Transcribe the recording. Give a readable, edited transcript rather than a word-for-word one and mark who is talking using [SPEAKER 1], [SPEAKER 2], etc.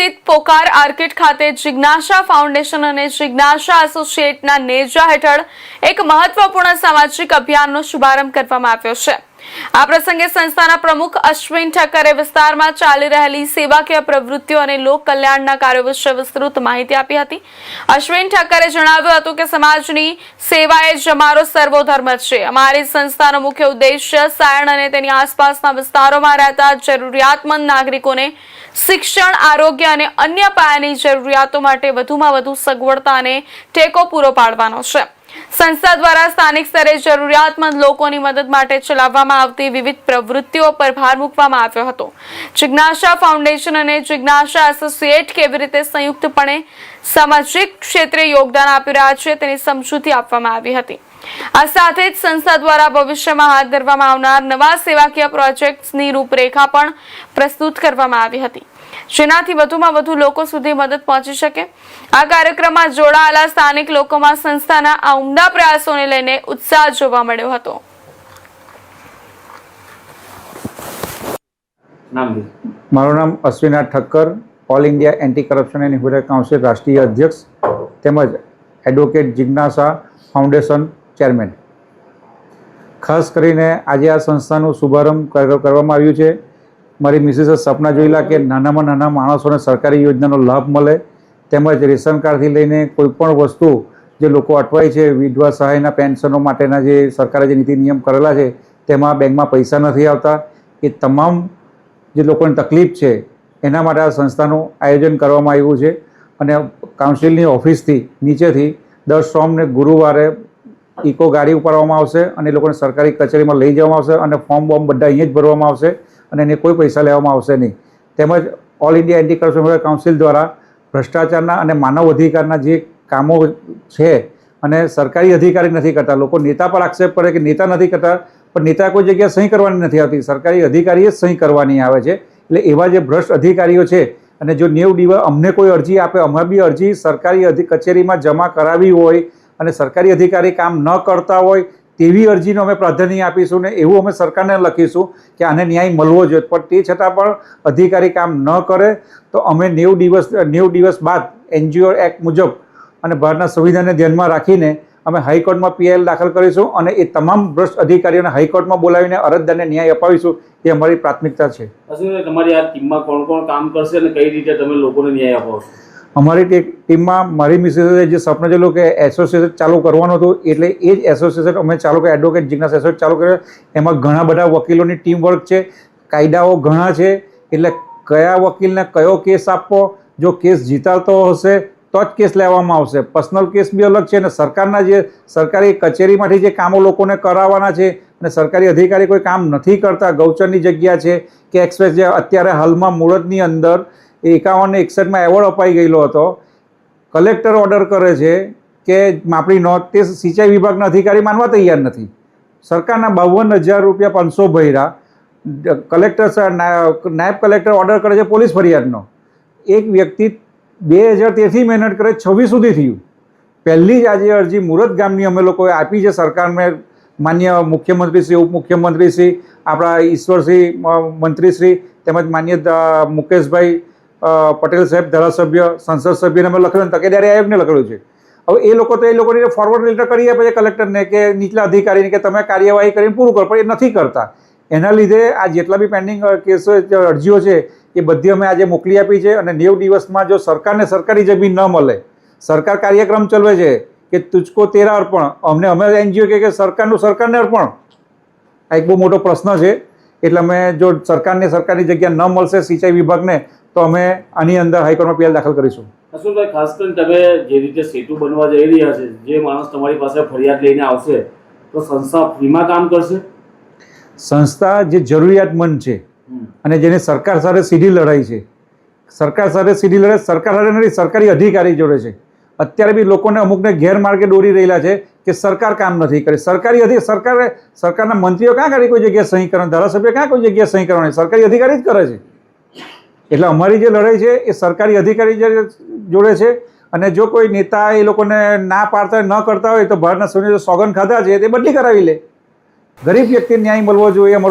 [SPEAKER 1] પોકાર arcade ખાતે જિજ્ઞાસા foundation અને જિજ્ઞાસા એસોસિએટના નેજા હેઠળ એક મહત્વપૂર્ણ સામાજિક અભિયાનનો શુભારંભ કરવામાં આવ્યો છે। આ પ્રસંગે સંસ્થાના પ્રમુખ અશ્વિન ઠક્કરે વિસ્તારમાં ચાલી રહેલી સેવાકીય પ્રવૃત્તિઓ અને લોક કલ્યાણના કાર્યો વિશે વિસ્તૃત માહિતી આપી હતી। અશ્વિન ઠક્કરે જણાવ્યું હતું કે સમાજની સેવા એ જ અમારો સર્વોધર્મ છે। અમારી સંસ્થાનો મુખ્ય ઉદ્દેશ્ય સાયણ અને તેની આસપાસના વિસ્તારોમાં રહેતા જરૂરિયાતમંદ નાગરિકોને શિક્ષણ, આરોગ્ય અને અન્ય પાયાની જરૂરિયાતો માટે વધુમાં વધુ સગવડતા અને ટેકો પૂરો પાડવાનો છે। સંસ્થા દ્વારા સ્થાનિક સ્તરે જરૂરિયાતમંદ લોકોની મદદ માટે ચલાવવામાં આવતી વિવિધ પ્રવૃત્તિઓ પર ભાર મૂકવામાં આવ્યો હતો। જિજ્ઞાસા ફાઉન્ડેશન અને જિજ્ઞાસા એસોસિએટ કેવી રીતે સંયુક્તપણે સામાજિક ક્ષેત્રે યોગદાન આપી રહ્યા છે તેની સમજૂતી આપવામાં આવી હતી। આ સાથે જ સંસ્થા દ્વારા ભવિષ્યમાં હાથ ધરવામાં આવનાર નવા સેવાકીય પ્રોજેક્ટ્સની રૂપરેખા પણ પ્રસ્તુત કરવામાં આવી હતી, જેનાથી વધુમાં વધુ લોકો સુધી મદદ પહોંચી શકે। આ કાર્યક્રમમાં જોડાયેલા સ્થાનિક લોકોમાં સંસ્થાના આ ઉમદા પ્રયાસોને લઈને ઉત્સાહ જોવા મળ્યો હતો।
[SPEAKER 2] મારું નામ Ashwin Thakkar, all India anti corruption and human council રાષ્ટ્રીય અધ્યક્ષ તેમજ એડવોકેટ જિજ્ઞાસા ફાઉન્ડેશન ચેરમેન। ખાસ કરીને આજે આ સંસ્થાનું શુભારંભ કરવામાં આવ્યું છે। મારી મિસિસે સપના જોયેલા કે નાનામાં નાના માણસોને સરકારી યોજનાનો લાભ મળે, તેમજ રેશન કાર્ડથી લઈને કોઈપણ વસ્તુ જે લોકો અટવાય છે, વિધવા સહાયના પેન્શનો માટેના જે સરકારે જે નીતિ નિયમ કરેલા છે તેમાં બેંકમાં પૈસા નથી આવતા, એ તમામ જે લોકોની તકલીફ છે એના માટે આ સંસ્થાનું આયોજન કરવામાં આવ્યું છે। અને કાઉન્સિલની ઓફિસથી નીચેથી દર સોમ ને ગુરુવારે ઇકો ગાડી ઉપાડવામાં આવશે અને એ લોકોને સરકારી કચેરીમાં લઈ જવામાં આવશે અને ફોર્મ બોર્મ બધા અહીંયા જ ભરવામાં આવશે અને એને કોઈ પૈસા લેવામાં આવશે નહીં। તેમજ all India anti corruption council દ્વારા ભ્રષ્ટાચારના અને માનવ અધિકારના જે કામો છે અને સરકારી અધિકારી નથી કરતા, લોકો નેતા પર આક્ષેપ કરે કે નેતા નથી કરતા, પણ નેતા કોઈ જગ્યાએ સહી કરવાની નથી આવતી, સરકારી અધિકારીએ જ સહી કરવાની આવે છે। એટલે એવા જે ભ્રષ્ટ અધિકારીઓ છે અને જો 90 દિવસ અમને કોઈ અરજી આપે, અમે બી અરજી સરકારી કચેરીમાં જમા કરાવી હોય અને સરકારી અધિકારી કામ ન કરતા હોય તેવી અરજીનો અમે પ્રાધાન્ય આપીશું ને એવું અમે સરકારને લખીશું કે આને ન્યાય મળવો જોઈએ, પણ તે છતાં પણ અધિકારી કામ ન કરે તો અમે 90 દિવસ બાદ NGO એક્ટ મુજબ અને ભારતના સંવિધાનને ધ્યાનમાં રાખીને અમે હાઈકોર્ટમાં PIL દાખલ કરીશું અને એ તમામ ભ્રષ્ટ અધિકારીઓને હાઈકોર્ટમાં બોલાવીને અરજદારને ન્યાય અપાવીશું, એ અમારી પ્રાથમિકતા છે।
[SPEAKER 3] તમારી આ ટીમમાં કોણ કોણ કામ કરશે અને કઈ રીતે તમે લોકોને ન્યાય અપાવશો?
[SPEAKER 2] અમારી ટીમમાં મારી મિસિસે જે સપનું જોયેલું કે એસોસિએશન ચાલુ કરવાનું હતું, એટલે એ જ એસોસિએશન અમે ચાલુ કર્યું, એડવોકેટ જિજ્ઞાસા એસોસિએટ ચાલુ કર્યો। એમાં ઘણા બધા વકીલોની ટીમ વર્ક છે, કાયદાઓ ઘણા છે, એટલે કયા વકીલને કયો કેસ આપવો, જો કેસ જીતાતો હશે તો જ કેસ લેવામાં આવશે, પર્સનલ કેસ બી અલગ છે અને સરકારના જે સરકારી કચેરીમાંથી જે કામો લોકોને કરાવવાના છે અને સરકારી અધિકારી કોઈ કામ નથી કરતા, ગૌચરની જગ્યા છે કે એક્સપ્રેસ જે અત્યારે હાલમાં મુળદની અંદર 51-61માં એવોર્ડ અપાઈ ગયેલો હતો, કલેક્ટર ઓર્ડર કરે છે કે માપણી નોંધ, તે સિંચાઈ વિભાગના અધિકારી માનવા તૈયાર નથી। સરકારના 52,000 રૂપિયા 500 ભર્યા, કલેક્ટર નાયબ કલેક્ટર ઓર્ડર કરે છે પોલીસ ફરિયાદનો, એક વ્યક્તિ 2013થી મહેનત કરે 26 સુધી થયું। પહેલી જ આજે અરજી મુરત ગામની અમે લોકોએ આપી છે સરકારને, માન્ય મુખ્યમંત્રીશ્રી, ઉપમુખ્યમંત્રીશ્રી, આપણા ઈશ્વરસિંહ મંત્રીશ્રી તેમજ માન્ય મુકેશભાઈ પટેલ સાહેબ ધારાસભ્ય, સંસદ સભ્યને અમે લખેલું, તકેદારી આયોગને લખેલું છે। હવે એ લોકો તો એ લોકોને ફોરવર્ડ લેટર કરી આપે છે કલેક્ટરને કે નીચલા અધિકારીને કે તમે કાર્યવાહી કરીને પૂરું કરો, પણ એ નથી કરતા। એના લીધે આ જેટલા બી પેન્ડિંગ કેસો અરજીઓ છે એ બધી અમે આજે મોકલી આપી છે અને 90 દિવસમાં જો સરકારને સરકારી જમીન ન મળે, સરકાર કાર્યક્રમ ચલાવે છે કે તુજકો તેરા અર્પણ, અમે NGO કે સરકારનું સરકારને અર્પણ, આ એક બહુ મોટો પ્રશ્ન છે। એટલે અમે જો સરકારની જગ્યા ન મળશે સિંચાઈ વિભાગને તો અમે આની અંદર હાઈકોર્ટમાં PIL દાખલ કરીશું।
[SPEAKER 3] અશ્વિનભાઈ, ખાસ કરીને તમે જે રીતે સેતુ બનવા જઈ રહ્યા છે, જે માણસ તમારી પાસે ફરિયાદ લઈને આવશે તો સંસ્થા ફ્રીમાં કામ કરશે?
[SPEAKER 2] સંસ્થા જે જરૂરિયાતમંદ છે અને જેને સરકાર સાથે સીધી લડાઈ છે, સરકાર સાથે સીધી લડાઈ સરકાર સાથે નથી, સરકારી અધિકારી જોડે છે। અત્યારે બી લોકોને અમુકને ગેરમાર્ગે દોરી રહેલા છે કે સરકાર કામ નથી કરી, સરકારના મંત્રીઓ ક્યાં કરી કોઈ જગ્યાએ સહી કરવાની, ધારાસભ્ય ક્યાં કોઈ જગ્યાએ સહી કરવાની, સરકારી અધિકારી જ કરે છે। એટલે અમારી જે લડાઈ છે એ સરકારી અધિકારી જોડે છે અને જો કોઈ નેતા એ લોકોને ના પાડતા ન કરતા હોય તો ભારતના સંવિધાને સોગંદ ખાધા છે તે બદલી કરાવી લે। ગરીબ વ્યક્તિને ન્યાય મળવો જોઈએ।